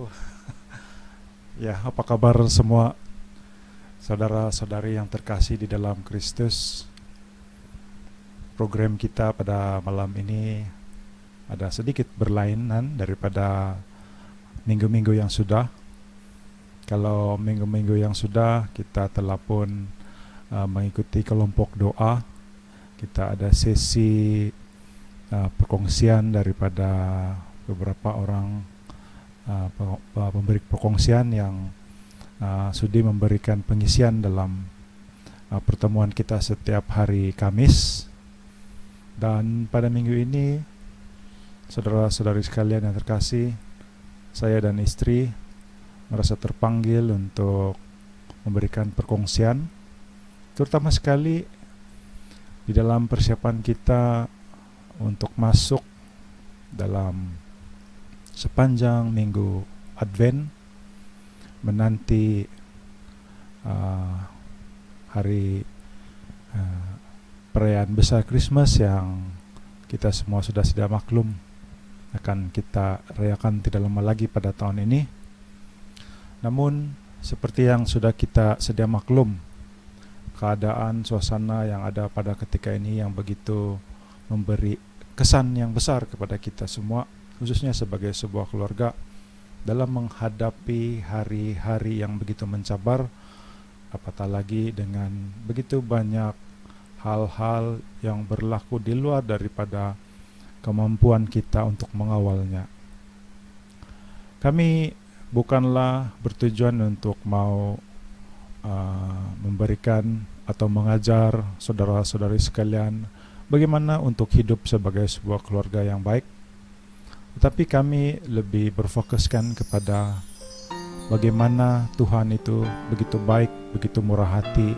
wabarakatuh. Ya, apa kabar semua saudara-saudari yang terkasih di dalam Kristus? Program kita pada malam ini ada sedikit berlainan daripada minggu-minggu yang sudah. Kalau minggu-minggu yang sudah kita telah pun mengikuti kelompok doa. Kita ada sesi perkongsian daripada beberapa orang pemberi perkongsian yang sudi memberikan pengisian dalam pertemuan kita setiap hari Kamis. Dan pada minggu ini, saudara-saudari sekalian yang terkasih, saya dan istri merasa terpanggil untuk memberikan perkongsian, terutama sekali di dalam persiapan kita untuk masuk dalam sepanjang minggu Advent, menanti hari perayaan besar Christmas yang kita semua sudah sedia maklum akan kita rayakan tidak lama lagi pada tahun ini. Namun seperti yang sudah kita sedia maklum, keadaan suasana yang ada pada ketika ini yang begitu memberi kesan yang besar kepada kita semua, khususnya sebagai sebuah keluarga, dalam menghadapi hari-hari yang begitu mencabar, apatah lagi dengan begitu banyak hal-hal yang berlaku di luar daripada kemampuan kita untuk mengawalnya. Kami bukanlah bertujuan untuk mau memberikan atau mengajar saudara-saudari sekalian bagaimana untuk hidup sebagai sebuah keluarga yang baik, tetapi kami lebih berfokuskan kepada bagaimana Tuhan itu begitu baik, begitu murah hati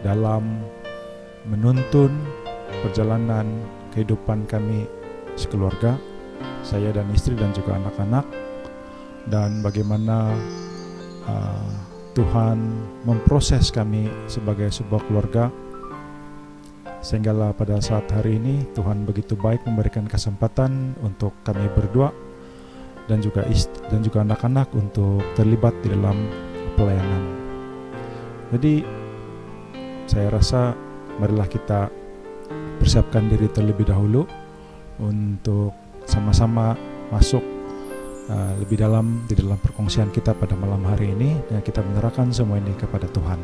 dalam menuntun perjalanan kehidupan kami sekeluarga, saya dan istri dan juga anak-anak, dan bagaimana Tuhan memproses kami sebagai sebuah keluarga, sehinggalah pada saat hari ini Tuhan begitu baik memberikan kesempatan untuk kami berdua dan juga anak-anak untuk terlibat di dalam pelayanan. Jadi saya rasa marilah kita persiapkan diri terlebih dahulu untuk sama-sama masuk lebih dalam di dalam perkongsian kita pada malam hari ini, dan kita menyerahkan semua ini kepada Tuhan.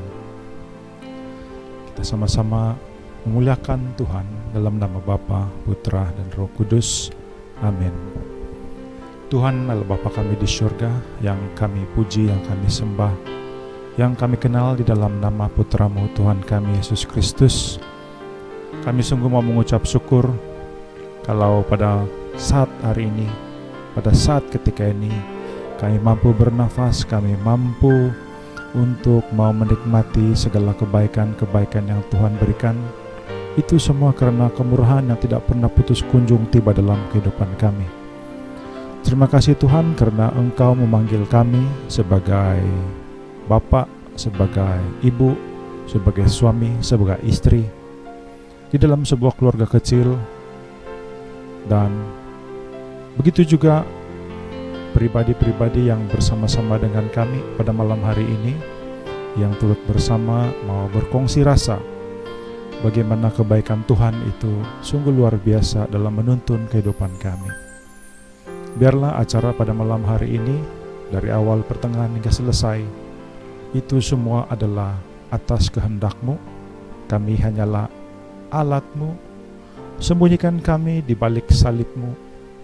Kita sama-sama memuliakan Tuhan dalam nama Bapa, Putra, dan Roh Kudus. Amin. Tuhan adalah Bapa kami di surga, yang kami puji, yang kami sembah, yang kami kenal di dalam nama Putra-Mu Tuhan kami Yesus Kristus. Kami sungguh mau mengucap syukur kalau pada saat hari ini, pada saat ketika ini, kami mampu bernafas, kami mampu untuk mau menikmati segala kebaikan-kebaikan yang Tuhan berikan. Itu semua karena kemurahan yang tidak pernah putus kunjung tiba dalam kehidupan kami. Terima kasih Tuhan karena Engkau memanggil kami sebagai Bapa, sebagai Ibu, sebagai suami, sebagai istri di dalam sebuah keluarga kecil. Dan begitu juga pribadi-pribadi yang bersama-sama dengan kami pada malam hari ini, yang turut bersama mau berkongsi rasa bagaimana kebaikan Tuhan itu sungguh luar biasa dalam menuntun kehidupan kami. Biarlah acara pada malam hari ini, dari awal pertengahan hingga selesai, itu semua adalah atas kehendak-Mu. Kami hanyalah alat-Mu. Sembunyikan kami di balik salib-Mu,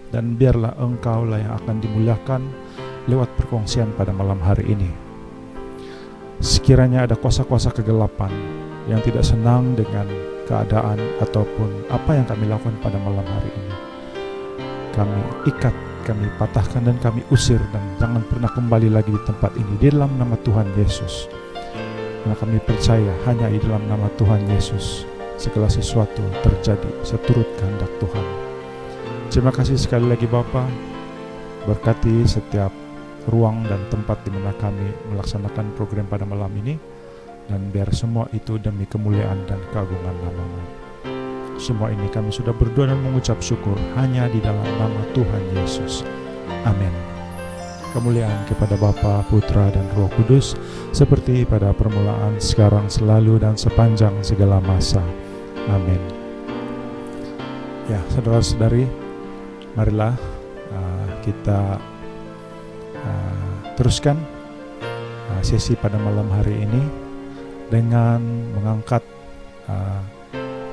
dan biarlah Engkau-lah yang akan dimuliakan lewat perkongsian pada malam hari ini. Sekiranya ada kuasa-kuasa kegelapan yang tidak senang dengan keadaan ataupun apa yang kami lakukan pada malam hari ini, kami ikat, kami patahkan, dan kami usir, dan jangan pernah kembali lagi di tempat ini di dalam nama Tuhan Yesus. Karena kami percaya hanya di dalam nama Tuhan Yesus segala sesuatu terjadi seturut kehendak Tuhan. Terima kasih sekali lagi Bapa, berkati setiap ruang dan tempat di mana kami melaksanakan program pada malam ini, dan biar semua itu demi kemuliaan dan keagungan nama-Mu. Semua ini kami sudah berdoa dan mengucap syukur hanya di dalam nama Tuhan Yesus. Amin. kemuliaan kepada Bapa, Putra, dan Roh Kudus, seperti pada permulaan, sekarang, selalu, dan sepanjang segala masa. Amin. Ya, saudara-saudari, marilah kita teruskan sesi pada malam hari ini dengan mengangkat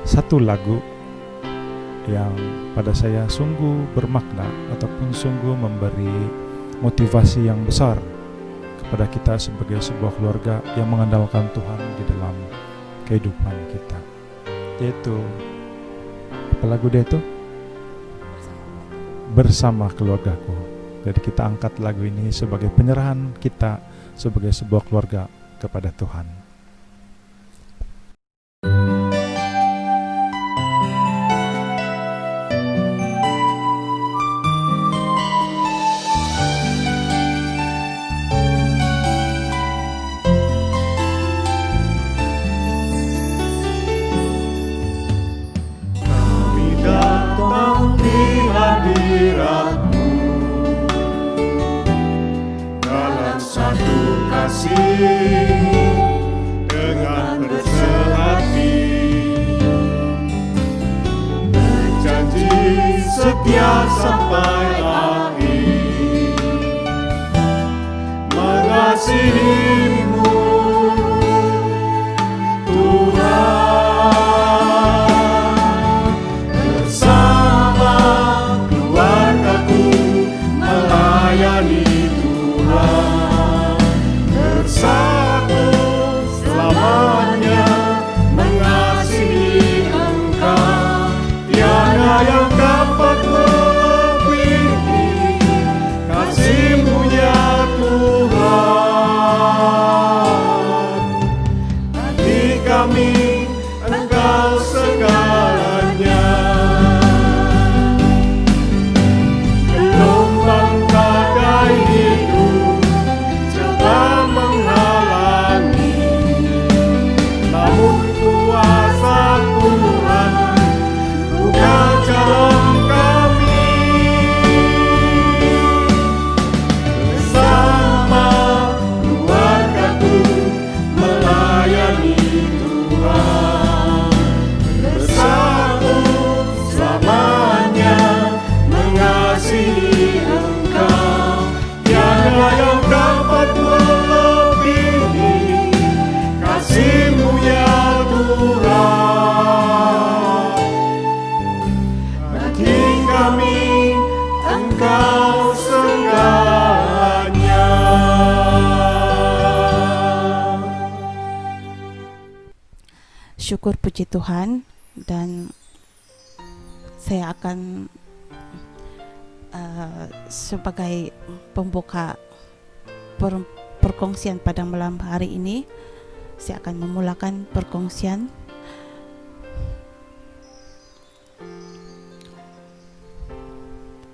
satu lagu yang pada saya sungguh bermakna ataupun sungguh memberi motivasi yang besar kepada kita sebagai sebuah keluarga yang mengandalkan Tuhan di dalam kehidupan kita, yaitu apa lagu dia itu? Bersama Keluargaku. Jadi kita angkat lagu ini sebagai penyerahan kita sebagai sebuah keluarga kepada Tuhan. Dengan bersehati berjanji setia sampai akhir, mengasihimu Tuhan, bersama keluargaku melayani Tuhan, bersatu selamanya mengasihi Engkau. Tiada yang dapat melebihi kasih-Mu ya Tuhan. Bagi kami Engkau segalanya. Gelombang badai hidup coba menghalangi, namun kuasa Tuhan buka jalan kami. Bersama keluargaku melayani Tuhan, bersatu selamanya mengasihi Engkau. Tiada yang dapat melebihi kasih-Mu ya Tuhan. Bagi kami Engkau segalanya. Syukur puji Tuhan, dan saya akan sebagai pembuka perkongsian pada malam hari ini, saya akan memulakan perkongsian.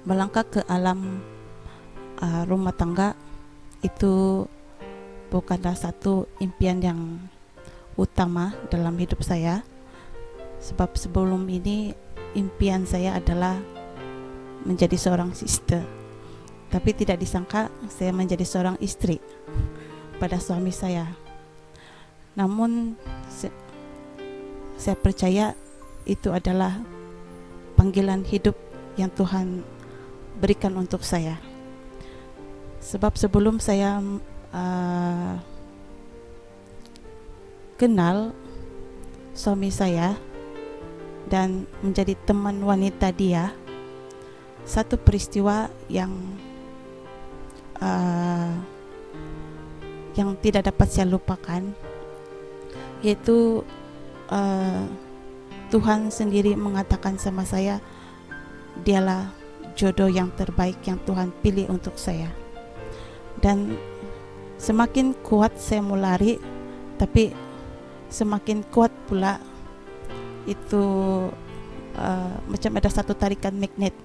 Melangkah ke alam rumah tangga itu bukanlah satu impian yang utama dalam hidup saya, sebab sebelum ini impian saya adalah menjadi seorang sister, tapi tidak disangka saya menjadi seorang istri pada suami saya. Namun saya percaya itu adalah panggilan hidup yang Tuhan berikan untuk saya. Sebab sebelum saya kenal suami saya dan menjadi teman wanita dia, satu peristiwa yang tidak dapat saya lupakan, yaitu Tuhan sendiri mengatakan sama saya, dialah jodoh yang terbaik yang Tuhan pilih untuk saya. Dan semakin kuat saya mau lari, tapi semakin kuat pula itu macam ada satu tarikan magnet,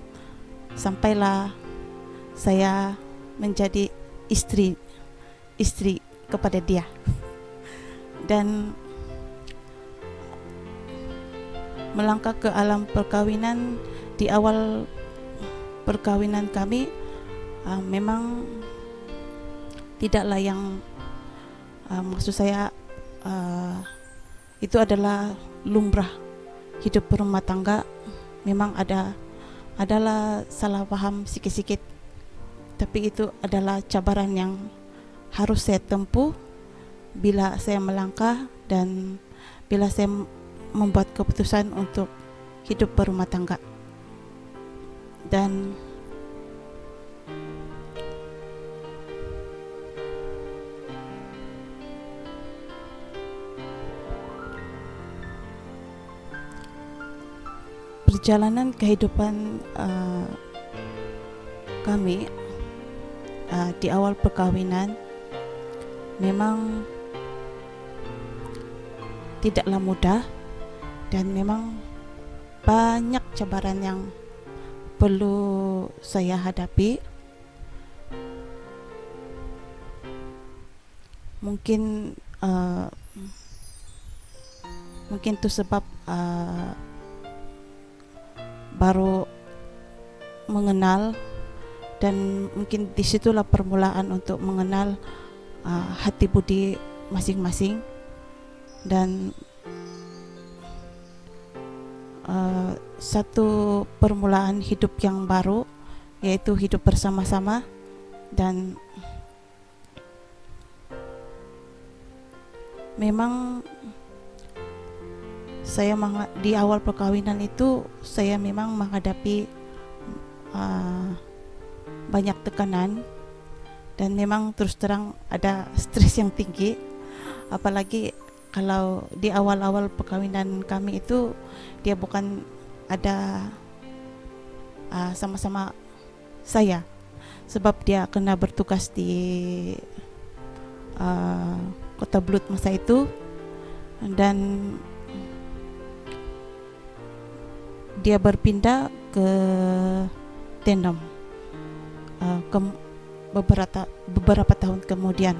sampailah saya menjadi istri kepada dia. Dan melangkah ke alam perkawinan, di awal perkawinan kami memang tidaklah yang maksud saya itu adalah lumrah hidup berumah tangga. Memang adalah salah paham sikit-sikit, tapi itu adalah cabaran yang harus saya tempuh bila saya melangkah dan bila saya membuat keputusan untuk hidup berumah tangga. Dan perjalanan kehidupan kami di awal perkawinan memang tidaklah mudah, dan memang banyak cabaran yang perlu saya hadapi. Mungkin itu sebab baru mengenal, dan mungkin disitulah permulaan untuk mengenal hati budi masing-masing. Dan satu permulaan hidup yang baru, yaitu hidup bersama-sama. Dan memang saya di awal perkawinan itu saya memang menghadapi banyak tekanan, dan memang terus terang ada stres yang tinggi, apalagi kalau di awal-awal perkawinan kami itu dia bukan ada sama-sama saya, sebab dia kena bertugas di Kota Blut masa itu, dan dia berpindah ke Tenom beberapa tahun kemudian.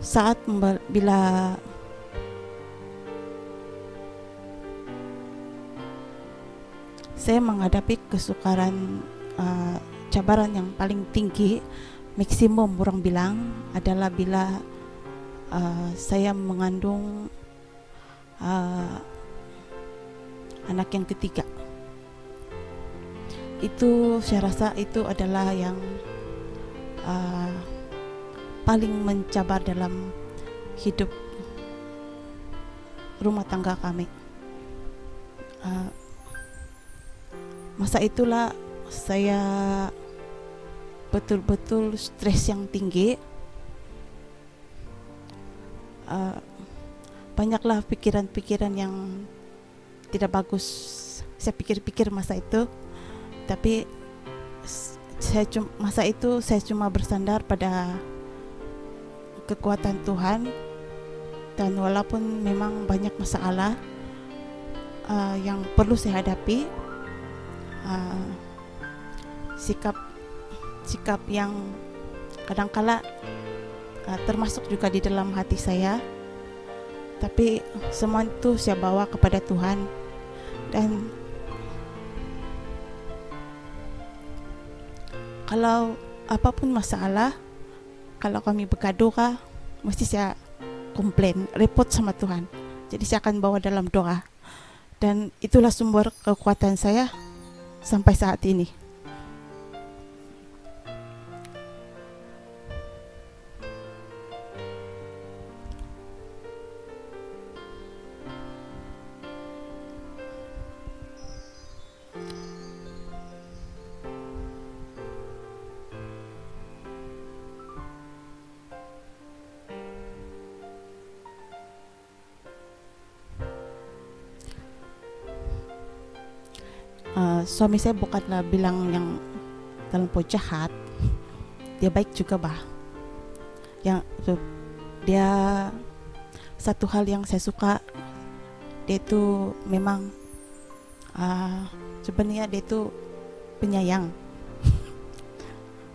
Saat bila saya menghadapi kesukaran, cabaran yang paling tinggi, maksimum orang bilang, adalah bila saya mengandung anak yang ketiga. Itu saya rasa itu adalah yang paling mencabar dalam hidup rumah tangga kami. Masa itulah saya betul-betul stres yang tinggi. Banyaklah pikiran-pikiran yang tidak bagus saya pikir-pikir masa itu, tapi masa itu saya cuma bersandar pada kekuatan Tuhan. Dan walaupun memang banyak masalah yang perlu saya hadapi, sikap yang kadangkala termasuk juga di dalam hati saya, tapi semua itu saya bawa kepada Tuhan. Dan kalau apapun masalah, kalau kami bergaduh mesti saya komplain, repot sama Tuhan. Jadi saya akan bawa dalam doa, dan itulah sumber kekuatan saya sampai saat ini. Suami saya bukanlah bilang yang terlampau jahat, dia baik juga dia satu hal yang saya suka, dia itu memang sebenarnya dia itu penyayang.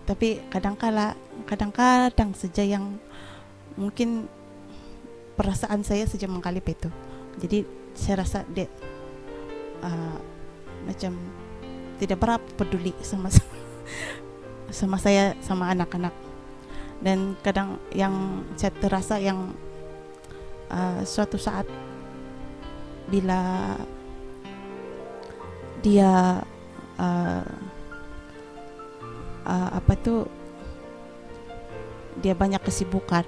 Tapi kadang-kadang saja yang mungkin perasaan saya saja mengkalip itu. Jadi saya rasa dia macam tidak berapa peduli sama sama saya, sama anak-anak. Dan kadang yang saya terasa yang suatu saat bila dia dia banyak kesibukan,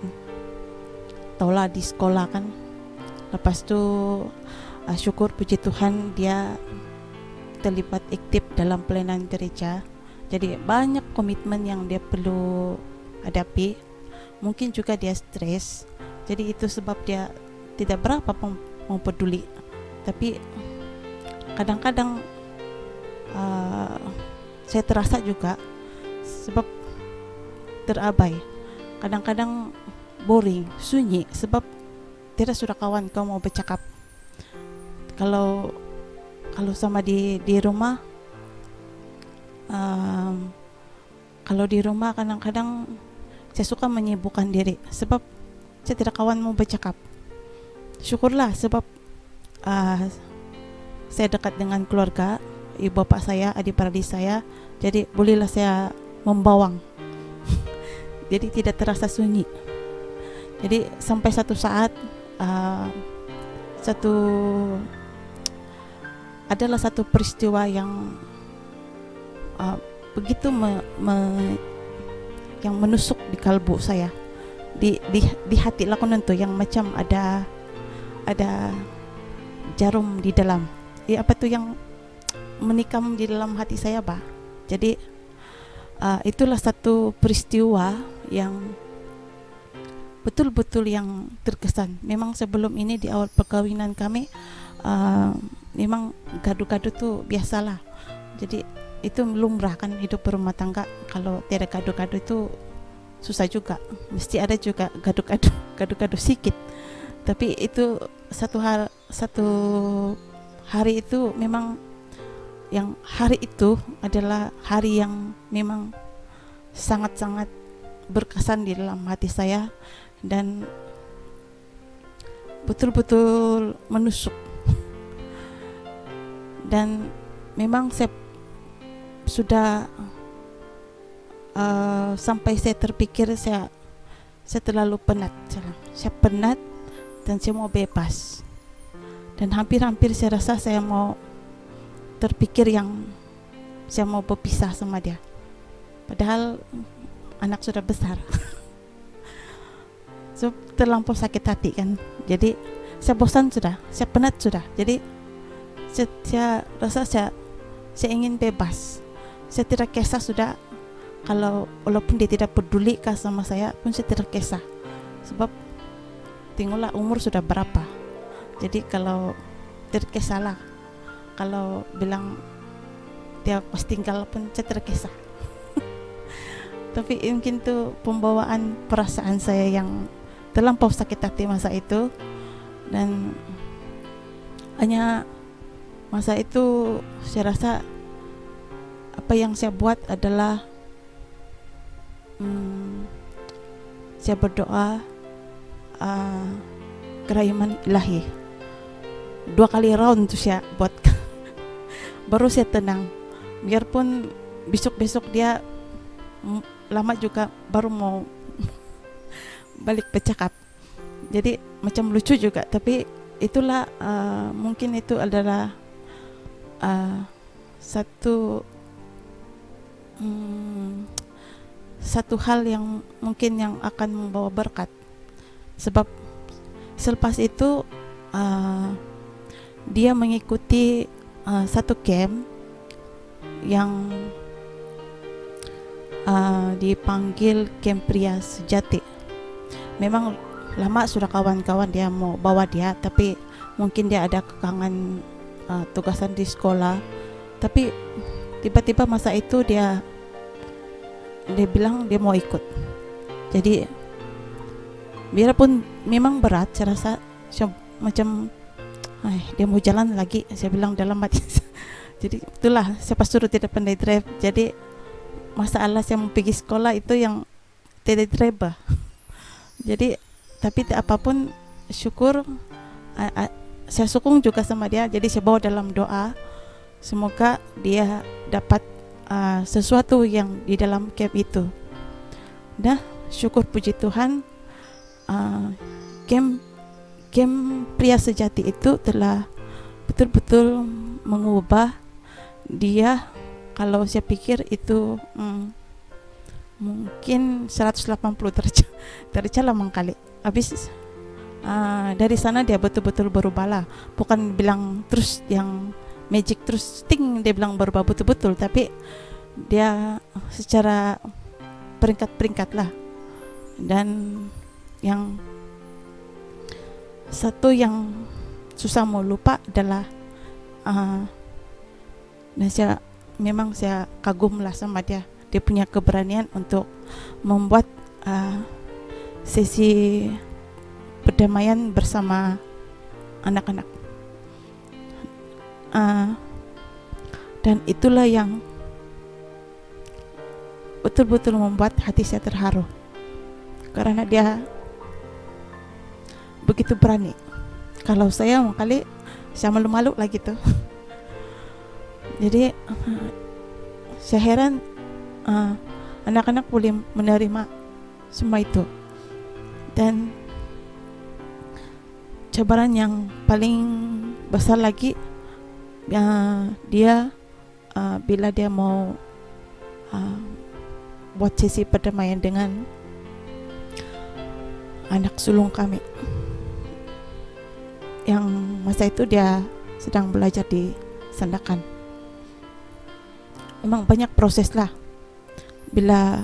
taulah di sekolah kan, lepas tu syukur puji Tuhan dia terlibat aktif dalam pelayanan gereja, jadi banyak komitmen yang dia perlu hadapi. Mungkin juga dia stres, jadi itu sebab dia tidak berapa mau peduli. Tapi kadang-kadang saya terasa juga sebab terabai, kadang-kadang boring, sunyi, sebab tidak sudah kawan kau mau bercakap. Kalau sama di rumah, kalau di rumah kadang-kadang saya suka menyibukkan diri sebab saya tidak kawan mau bercakap. Syukurlah sebab saya dekat dengan keluarga, ibu bapak saya, adik-beradik saya, jadi bolehlah saya membawang. Jadi tidak terasa sunyi. Jadi sampai satu saat adalah satu peristiwa yang begitu yang menusuk di kalbu saya, di hati lakonan tuh, yang macam ada jarum di dalam. Apa tuh yang menikam di dalam hati saya, bah. Jadi itulah satu peristiwa yang betul-betul yang terkesan. Memang sebelum ini di awal perkawinan kami memang gaduh-gaduh tuh biasalah. Jadi itu lumrah kan hidup berumah tangga. Kalau tidak gaduh-gaduh itu susah juga. Mesti ada juga gaduh-gaduh sedikit. Tapi itu satu hari itu memang, yang hari itu adalah hari yang memang sangat-sangat berkesan di dalam hati saya dan betul-betul menusuk. Dan memang saya sudah sampai saya terpikir saya terlalu penat. Saya penat dan saya mau bebas. Dan hampir-hampir saya rasa saya mau terpikir yang saya mau berpisah sama dia. Padahal anak sudah besar. So, terlampau sakit hati kan. Jadi saya bosan sudah, saya penat sudah. Jadi saya rasa saya ingin bebas. Saya tidak kisah sudah, kalau walaupun dia tidak peduli kah sama saya pun saya tidak kisah. Sebab tengoklah umur sudah berapa. Jadi kalau tidak kisahlah, kalau bilang dia pas tinggal pun saya tidak kisah. Tapi mungkin tuh pembawaan perasaan saya yang terlampau sakit hati masa itu. Dan hanya masa itu saya rasa apa yang saya buat adalah saya berdoa kerahiman ilahi. 2 kali round tuh saya buat. Baru saya tenang. Biarpun besok-besok dia lama juga baru mau balik bercakap. Jadi macam lucu juga, tapi itulah mungkin itu adalah satu hal yang mungkin yang akan membawa berkat. Sebab selepas itu dia mengikuti satu camp yang dipanggil camp pria sejati. Memang lama sudah kawan-kawan dia mau bawa dia, tapi mungkin dia ada kekangan tugasan di sekolah. Tapi tiba-tiba masa itu dia bilang dia mau ikut. Jadi biarpun memang berat, saya rasa macam dia mau jalan lagi, saya bilang dalam hati. Jadi itulah saya pas suruh tidak pandai drive. Jadi masalah saya mau pergi sekolah itu yang tidak drive. Jadi tapi apapun syukur saya sokong juga sama dia. Jadi saya bawa dalam doa Semoga dia dapat sesuatu yang di dalam camp itu. Nah, syukur puji Tuhan, camp pria sejati itu telah betul-betul mengubah dia. Kalau saya pikir itu mungkin 180 derajat lah kali. Habis dari sana dia betul-betul berubah lah. Bukan bilang terus yang magic terus ting dia bilang berubah betul-betul, tapi dia secara peringkat-peringkat lah. Dan yang satu yang susah mau lupa adalah dan saya kagum lah sama dia punya keberanian untuk membuat sesi perdamaian bersama anak-anak. Dan itulah yang betul-betul membuat hati saya terharu, karena dia begitu berani. Kalau saya kali saya malu-malu lah gitu. Jadi saya heran anak-anak boleh menerima semua itu. Dan cabaran yang paling besar lagi dia bila dia mau buat sesi perdamaian dengan anak sulung kami, yang masa itu dia sedang belajar di Sandakan. Memang banyak proses lah bila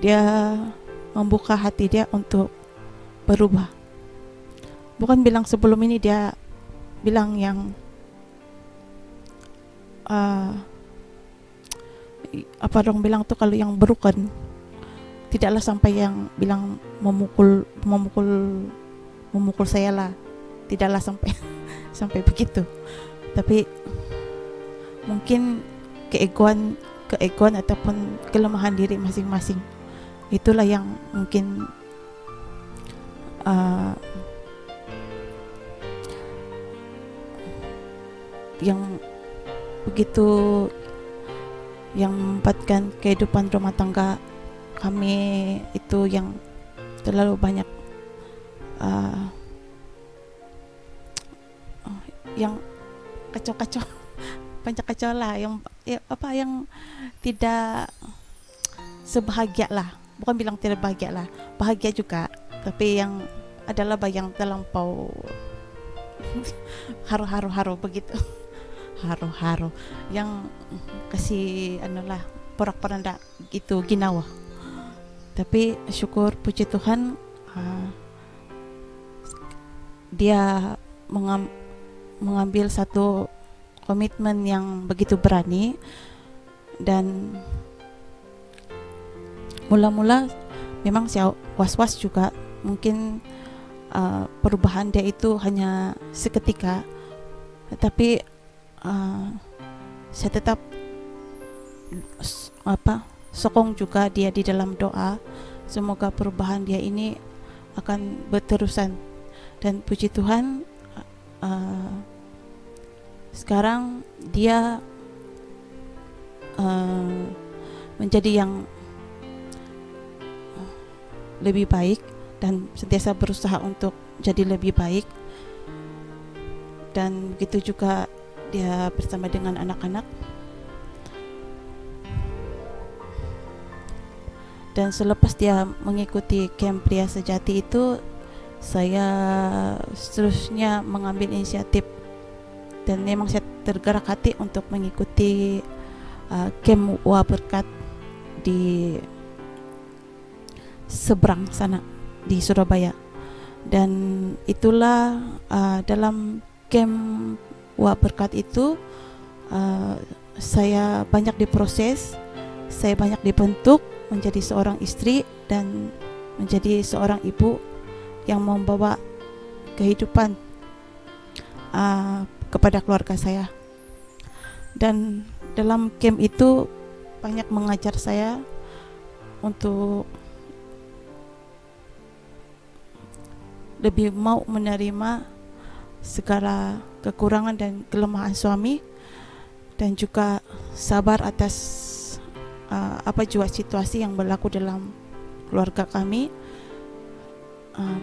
dia membuka hati dia untuk berubah. Bukan bilang sebelum ini dia bilang yang apa dong bilang tuh, kalau yang berukun tidaklah sampai yang bilang memukul saya lah, tidaklah sampai sampai begitu. Tapi mungkin keegoan ataupun kelemahan diri masing-masing, itulah yang mungkin yang begitu yang membuatkan kehidupan rumah tangga kami itu yang terlalu banyak yang kacau-kacau, banyak kacau lah, yang yang tidak sebahagia lah. Bukan bilang tidak bahagia lah, bahagia juga, tapi yang adalah yang terlampau haru begitu. Haru yang kasih anulah porak-poranda gitu ginawa. Tapi syukur puji Tuhan, dia mengambil satu komitmen yang begitu berani. Dan mula-mula memang saya was-was juga, mungkin perubahan dia itu hanya seketika, tapi saya tetap sokong juga dia di dalam doa, semoga perubahan dia ini akan berterusan. Dan puji Tuhan, sekarang dia menjadi yang lebih baik dan sentiasa berusaha untuk jadi lebih baik. Dan begitu juga dia bersama dengan anak-anak. Dan selepas dia mengikuti camp pria sejati itu, saya seterusnya mengambil inisiatif, dan memang saya tergerak hati untuk mengikuti camp Wah Berkat di seberang sana di Surabaya. Dan itulah dalam camp Wah Berkat itu saya banyak diproses, saya banyak dibentuk menjadi seorang istri dan menjadi seorang ibu yang membawa kehidupan kepada keluarga saya. Dan dalam camp itu banyak mengajar saya untuk lebih mau menerima segala kekurangan dan kelemahan suami, dan juga sabar atas apa jua situasi yang berlaku dalam keluarga kami.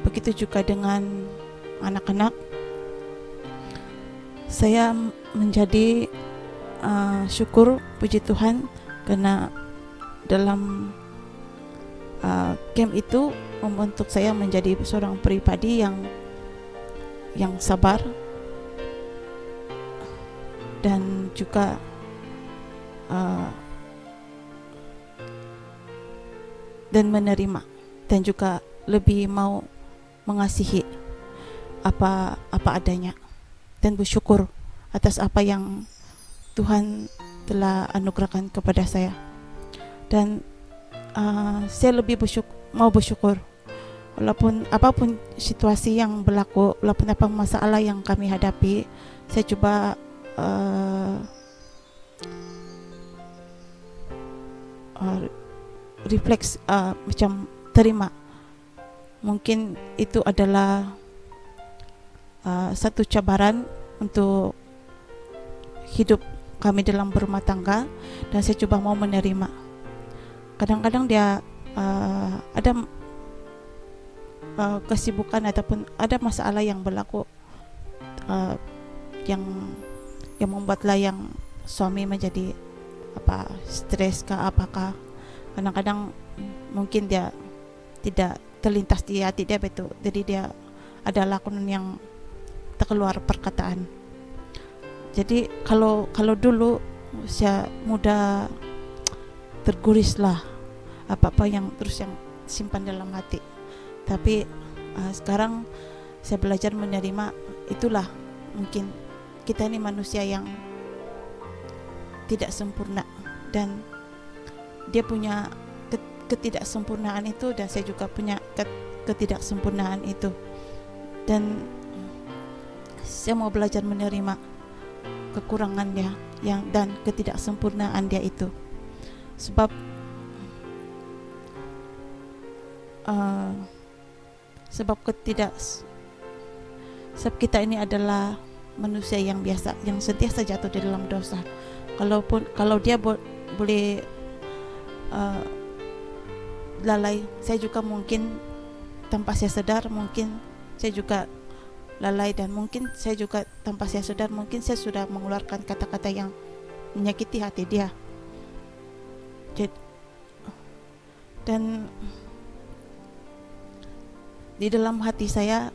Begitu juga dengan anak-anak. Saya menjadi syukur, puji Tuhan, karena dalam camp itu membentuk saya menjadi seorang pribadi yang sabar dan juga dan menerima, dan juga lebih mau mengasihi apa adanya dan bersyukur atas apa yang Tuhan telah anugerahkan kepada saya. Dan saya lebih mau bersyukur walaupun apapun situasi yang berlaku, walaupun apa masalah yang kami hadapi, saya coba refleks, macam terima. Mungkin itu adalah satu cabaran untuk hidup kami dalam berumah tangga, dan saya coba mau menerima. Kadang-kadang dia ada kesibukan ataupun ada masalah yang berlaku yang membuatlah yang suami menjadi stres kah apakah. Kadang-kadang mungkin dia tidak terlintas di hati dia betul, jadi dia ada lakonan yang terkeluar perkataan. Jadi kalau dulu saya mudah tergurislah apa-apa yang terus yang simpan dalam hati. Tapi sekarang saya belajar menerima. Itulah mungkin kita ini manusia yang tidak sempurna, dan dia punya ketidaksempurnaan itu, dan saya juga punya ketidaksempurnaan itu, dan saya mau belajar menerima kekurangan dia dan ketidaksempurnaan dia itu. Sebab sebab kita ini adalah manusia yang biasa, yang sentiasa jatuh di dalam dosa. Kalau dia boleh lalai, saya juga mungkin tanpa saya sadar, mungkin saya juga lalai, dan mungkin saya juga tanpa saya sadar, mungkin saya sudah mengeluarkan kata-kata yang menyakiti hati dia. Dan di dalam hati saya,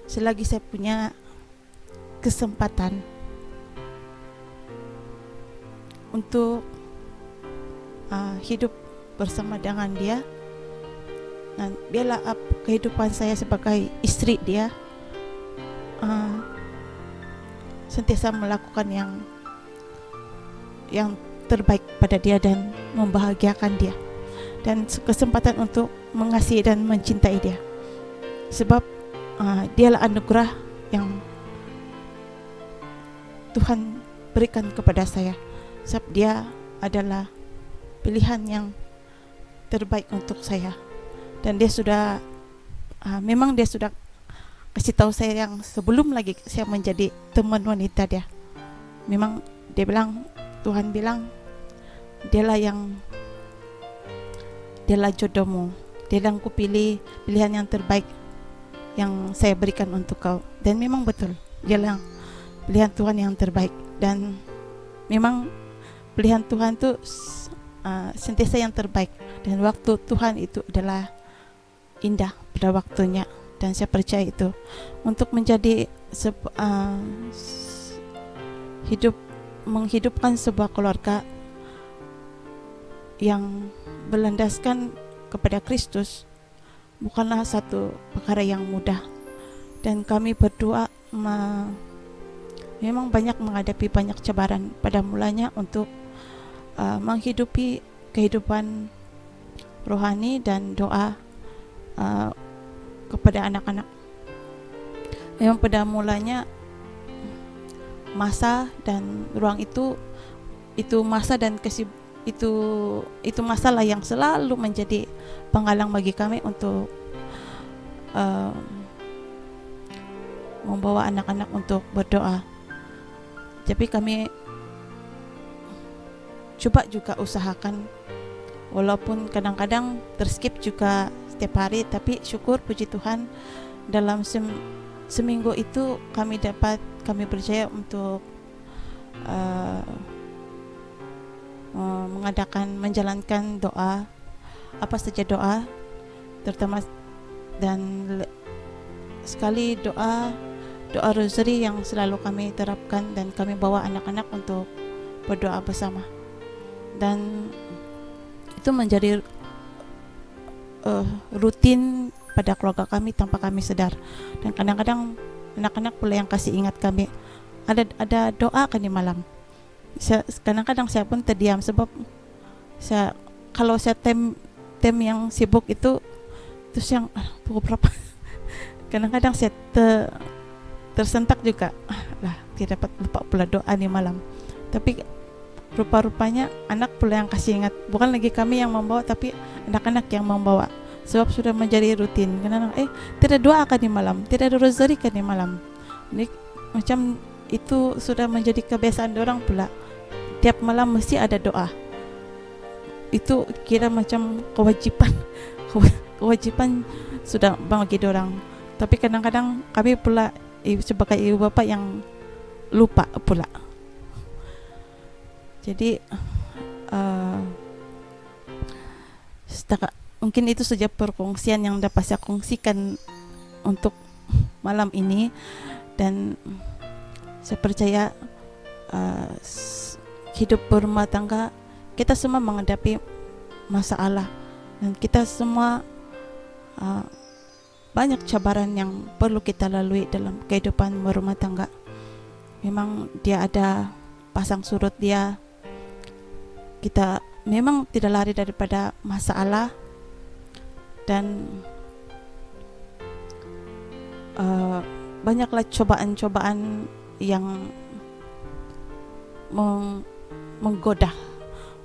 selagi saya punya kesempatan untuk hidup bersama dengan dia, dan biarlah kehidupan saya sebagai istri dia sentiasa melakukan yang terbaik pada dia dan membahagiakan dia, dan kesempatan untuk mengasihi dan mencintai dia. Sebab dialah anugerah yang Tuhan berikan kepada saya. Sebab dia adalah pilihan yang terbaik untuk saya, dan dia sudah memang dia sudah kasih tahu saya yang sebelum lagi saya menjadi teman wanita dia. Memang dia bilang, Tuhan bilang, dialah jodohmu, dia yang kupilih, pilihan yang terbaik yang saya berikan untuk kau. Dan memang betul, dialah pilihan Tuhan yang terbaik, dan memang pilihan Tuhan itu sentiasa yang terbaik, dan waktu Tuhan itu adalah indah pada waktunya, dan saya percaya itu untuk menjadi menghidupkan sebuah keluarga yang berlandaskan kepada Kristus bukanlah satu perkara yang mudah. Dan kami berdua memang banyak menghadapi banyak cabaran pada mulanya untuk menghidupi kehidupan rohani dan doa kepada anak-anak. Memang pada mulanya masa dan ruang itu masa dan itu masalah yang selalu menjadi penghalang bagi kami untuk membawa anak-anak untuk berdoa. Tapi kami coba juga usahakan, walaupun kadang-kadang terskip juga setiap hari, tapi syukur puji Tuhan dalam seminggu itu kami berjaya untuk menjalankan doa, apa saja doa, terutama dan sekali doa rosary yang selalu kami terapkan dan kami bawa anak-anak untuk berdoa bersama, dan itu menjadi rutin pada keluarga kami tanpa kami sadar. Dan kadang-kadang anak-anak pula yang kasih ingat kami, ada doa kan di malam. Kadang-kadang saya pun terdiam, sebab kalau saya tem yang sibuk itu terus yang pukul berapa kadang-kadang saya tersentak juga, lah tidak dapat lupa pula doa di malam. Tapi rupa-rupanya anak pula yang kasih ingat, bukan lagi kami yang membawa, tapi anak-anak yang membawa, sebab sudah menjadi rutin. Karena tidak doa kan di malam, tidak ada rosary kan di malam. Ini macam itu sudah menjadi kebiasaan orang pula, tiap malam mesti ada doa. Itu kira macam kewajiban sudah bagi orang. Tapi kadang-kadang kami pula sebagai ibu bapa yang lupa pula. Jadi mungkin itu saja perkongsian yang dapat saya kongsikan untuk malam ini. Dan saya percaya hidup berumah tangga, kita semua menghadapi masalah, dan kita semua banyak cabaran yang perlu kita lalui dalam kehidupan berumah tangga. Memang dia ada pasang surut dia, kita memang tidak lari daripada masalah, dan banyaklah cobaan-cobaan yang menggoda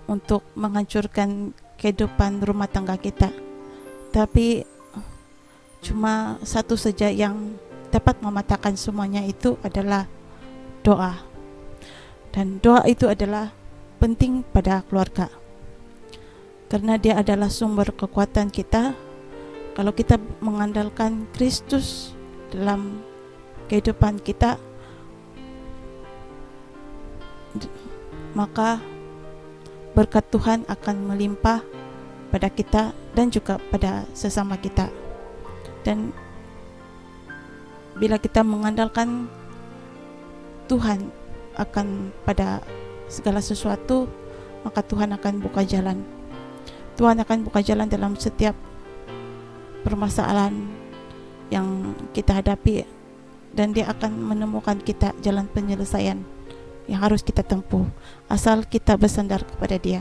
untuk menghancurkan kehidupan rumah tangga kita. Tapi cuma satu saja yang dapat mematahkan semuanya, itu adalah doa. Dan doa itu adalah penting pada keluarga, karena dia adalah sumber kekuatan kita. Kalau kita mengandalkan Kristus dalam kehidupan kita, maka berkat Tuhan akan melimpah pada kita dan juga pada sesama kita. Dan bila kita mengandalkan Tuhan akan pada segala sesuatu, maka Tuhan akan buka jalan. Tuhan akan buka jalan dalam setiap permasalahan yang kita hadapi, dan dia akan menemukan kita jalan penyelesaian yang harus kita tempuh, asal kita bersandar kepada dia,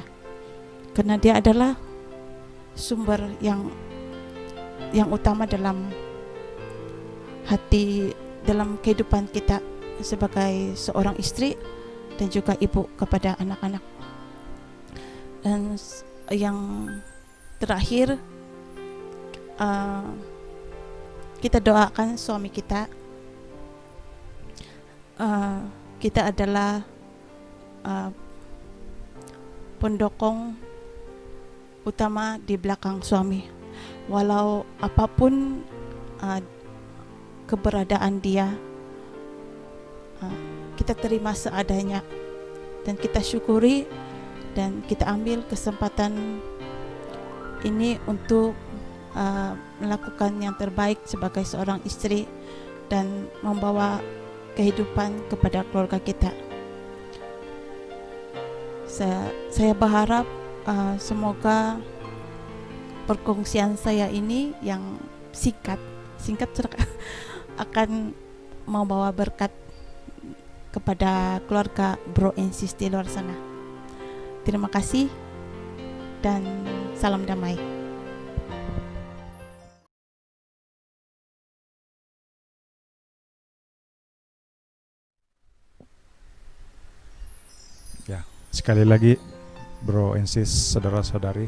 karena dia adalah sumber yang utama dalam hati, dalam kehidupan kita sebagai seorang istri dan juga ibu kepada anak-anak. Dan yang terakhir, kita doakan suami kita. Kita adalah pendukung utama di belakang suami. Walau apapun keberadaan dia, kita terima seadanya dan kita syukuri, dan kita ambil kesempatan ini untuk melakukan yang terbaik sebagai seorang istri dan membawa kehidupan kepada keluarga kita. Saya berharap semoga perkongsian saya ini yang singkat akan membawa berkat kepada keluarga bro and sis di luar sana. Terima kasih dan salam damai. Ya, sekali lagi bro and sis, saudara-saudari,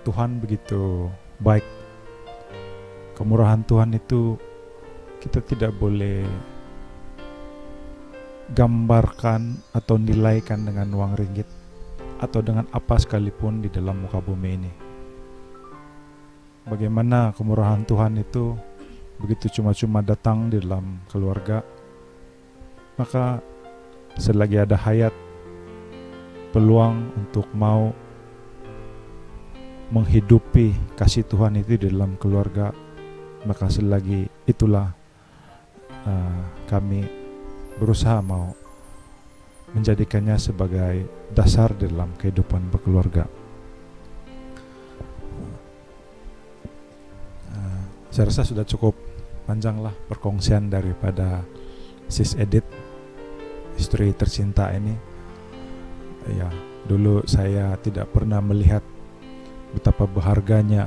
Tuhan begitu baik. Kemurahan Tuhan itu kita tidak boleh gambarkan atau nilaikan dengan uang ringgit atau dengan apa sekalipun di dalam muka bumi ini. Bagaimana kemurahan Tuhan itu begitu cuma-cuma datang di dalam keluarga, maka selagi ada hayat, peluang untuk mau menghidupi kasih Tuhan itu di dalam keluarga, maka selagi itulah kami berusaha mau menjadikannya sebagai dasar dalam kehidupan berkeluarga. Saya rasa sudah cukup panjanglah perkongsian daripada Sis Edith, istri tercinta ini. Ya, dulu saya tidak pernah melihat betapa berharganya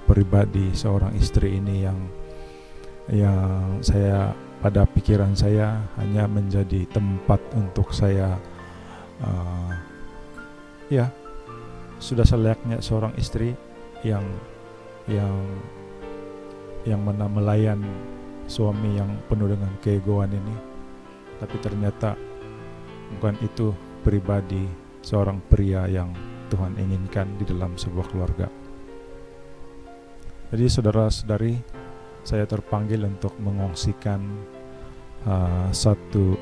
pribadi seorang istri ini yang saya pada pikiran saya hanya menjadi tempat untuk saya sudah selayaknya seorang istri yang mana melayan suami yang penuh dengan keegoan ini. Tapi ternyata bukan itu pribadi seorang pria yang Tuhan inginkan di dalam sebuah keluarga. Jadi saudara-saudari, saya terpanggil untuk mengongsikan satu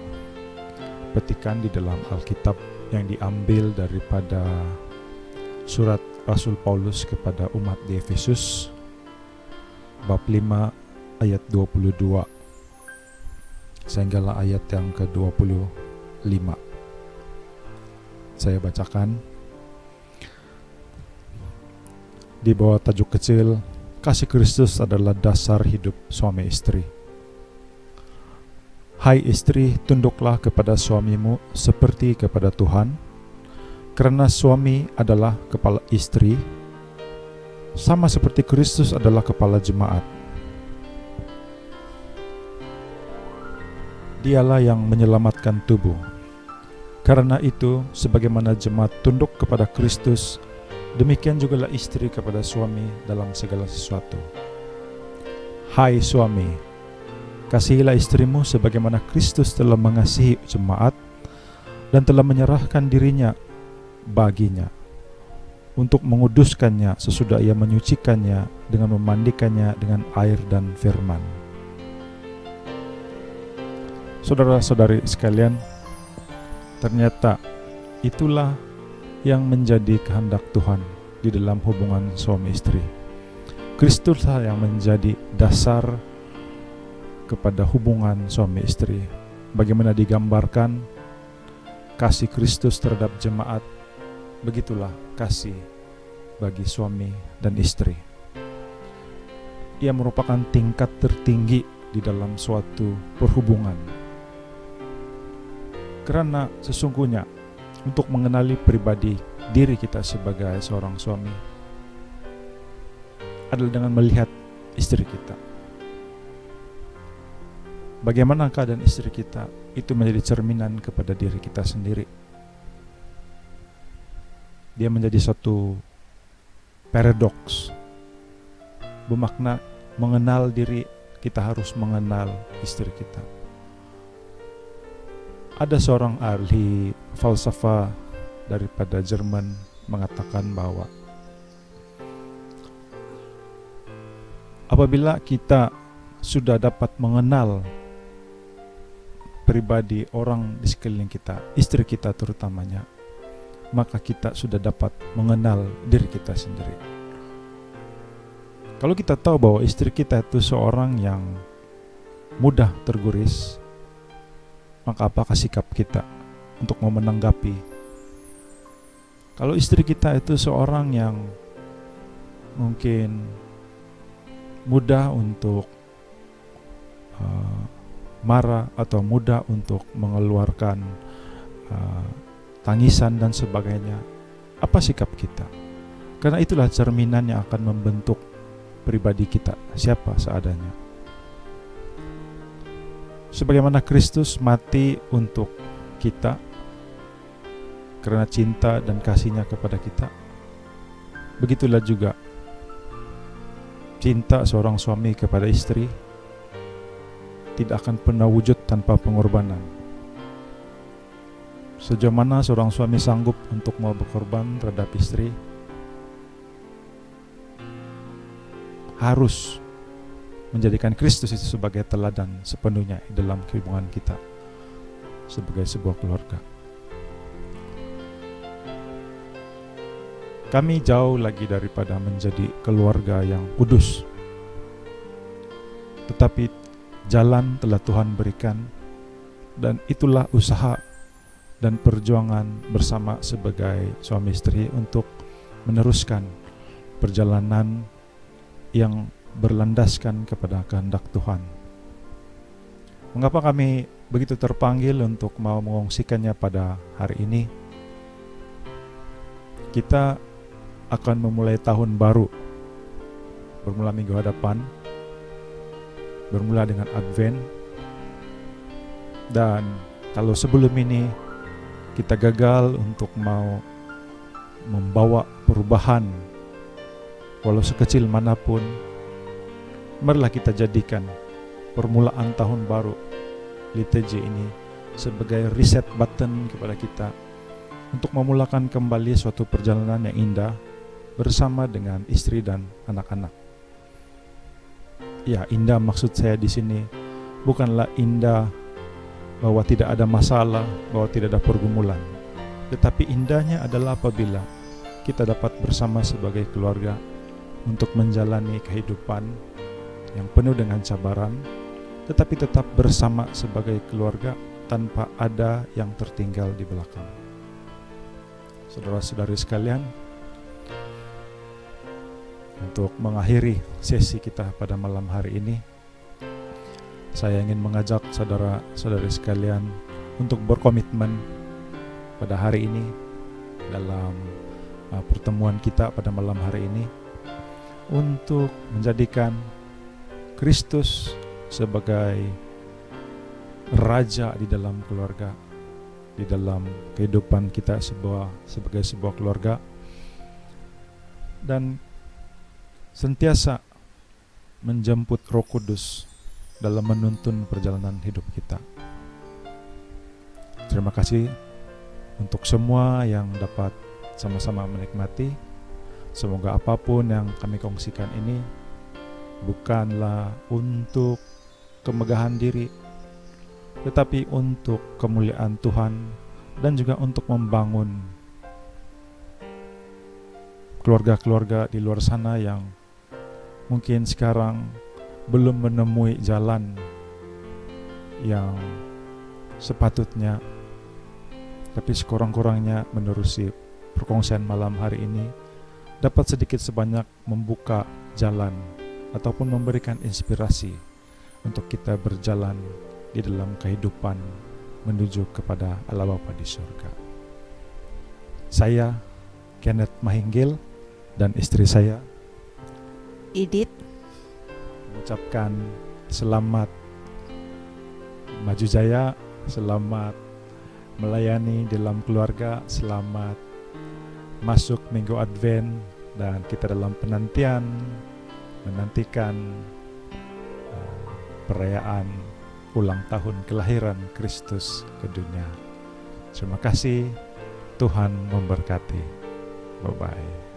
petikan di dalam Alkitab yang diambil daripada surat Rasul Paulus kepada umat di Efesus bab 5 ayat 22 sehinggalah ayat yang ke-25. Saya bacakan di bawah tajuk kecil, kasih Kristus adalah dasar hidup suami istri. Hai istri, tunduklah kepada suamimu seperti kepada Tuhan, karena suami adalah kepala istri, sama seperti Kristus adalah kepala jemaat. Dialah yang menyelamatkan tubuh. Karena itu, sebagaimana jemaat tunduk kepada Kristus, demikian jugalah istri kepada suami dalam segala sesuatu. Hai suami, kasihilah istrimu sebagaimana Kristus telah mengasihi jemaat dan telah menyerahkan dirinya baginya untuk menguduskannya sesudah ia menyucikannya dengan memandikannya dengan air dan firman. Saudara-saudari sekalian, ternyata itulah yang menjadi kehendak Tuhan di dalam hubungan suami istri. Kristuslah yang menjadi dasar kepada hubungan suami istri. Bagaimana digambarkan kasih Kristus terhadap jemaat, begitulah kasih bagi suami dan istri. Ia merupakan tingkat tertinggi di dalam suatu perhubungan. Karena sesungguhnya untuk mengenali pribadi diri kita sebagai seorang suami adalah dengan melihat istri kita. Bagaimana keadaan istri kita itu menjadi cerminan kepada diri kita sendiri. Dia menjadi satu paradoks. Bermakna mengenal diri, kita harus mengenal istri kita. Ada seorang ahli falsafah daripada Jerman mengatakan bahwa apabila kita sudah dapat mengenal pribadi orang di sekeliling kita, istri kita terutamanya, maka kita sudah dapat mengenal diri kita sendiri. Kalau kita tahu bahwa istri kita itu seorang yang mudah terguris, maka apakah sikap kita untuk mau menanggapi? Kalau istri kita itu seorang yang mungkin mudah untuk marah atau mudah untuk mengeluarkan tangisan dan sebagainya, apa sikap kita? Karena itulah cerminan yang akan membentuk pribadi kita, siapa seadanya. Sebagaimana Kristus mati untuk kita karena cinta dan kasih-Nya kepada kita, begitulah juga cinta seorang suami kepada istri tidak akan pernah wujud tanpa pengorbanan. Sejauh mana seorang suami sanggup untuk mau berkorban terhadap istri, harus menjadikan Kristus itu sebagai teladan sepenuhnya dalam hubungan kita sebagai sebuah keluarga. Kami jauh lagi daripada menjadi keluarga yang kudus, tetapi jalan telah Tuhan berikan, dan itulah usaha dan perjuangan bersama sebagai suami istri untuk meneruskan perjalanan yang berlandaskan kepada kehendak Tuhan. Mengapa kami begitu terpanggil untuk mau mengongsikannya pada hari ini? Kita akan memulai tahun baru, bermula minggu hadapan, bermula dengan Advent. Dan kalau sebelum ini kita gagal untuk mau membawa perubahan walau sekecil manapun, marilah kita jadikan permulaan tahun baru liturgi ini sebagai reset button kepada kita untuk memulakan kembali suatu perjalanan yang indah bersama dengan istri dan anak-anak. Ya, indah maksud saya di sini bukanlah indah bahwa tidak ada masalah, bahwa tidak ada pergumulan, tetapi indahnya adalah apabila kita dapat bersama sebagai keluarga untuk menjalani kehidupan yang penuh dengan cabaran, tetapi tetap bersama sebagai keluarga tanpa ada yang tertinggal di belakang. Saudara-saudari sekalian, untuk mengakhiri sesi kita pada malam hari ini, saya ingin mengajak saudara-saudari sekalian untuk berkomitmen pada hari ini dalam pertemuan kita pada malam hari ini untuk menjadikan Kristus sebagai raja di dalam keluarga, di dalam kehidupan kita sebagai sebuah keluarga, dan sentiasa menjemput Roh Kudus dalam menuntun perjalanan hidup kita. Terima kasih untuk semua yang dapat sama-sama menikmati. Semoga apapun yang kami kongsikan ini bukanlah untuk kemegahan diri, tetapi untuk kemuliaan Tuhan dan juga untuk membangun keluarga-keluarga di luar sana yang mungkin sekarang belum menemui jalan yang sepatutnya, tapi sekurang-kurangnya menerusi perkongsian malam hari ini dapat sedikit sebanyak membuka jalan ataupun memberikan inspirasi untuk kita berjalan di dalam kehidupan menuju kepada Allah Bapa di surga. Saya Kenneth Mahinggil dan istri saya Idit mengucapkan selamat maju jaya, selamat melayani dalam keluarga, selamat masuk minggu Advent, dan kita dalam penantian menantikan perayaan ulang tahun kelahiran Kristus ke dunia. Terima kasih, Tuhan memberkati. Bye-bye.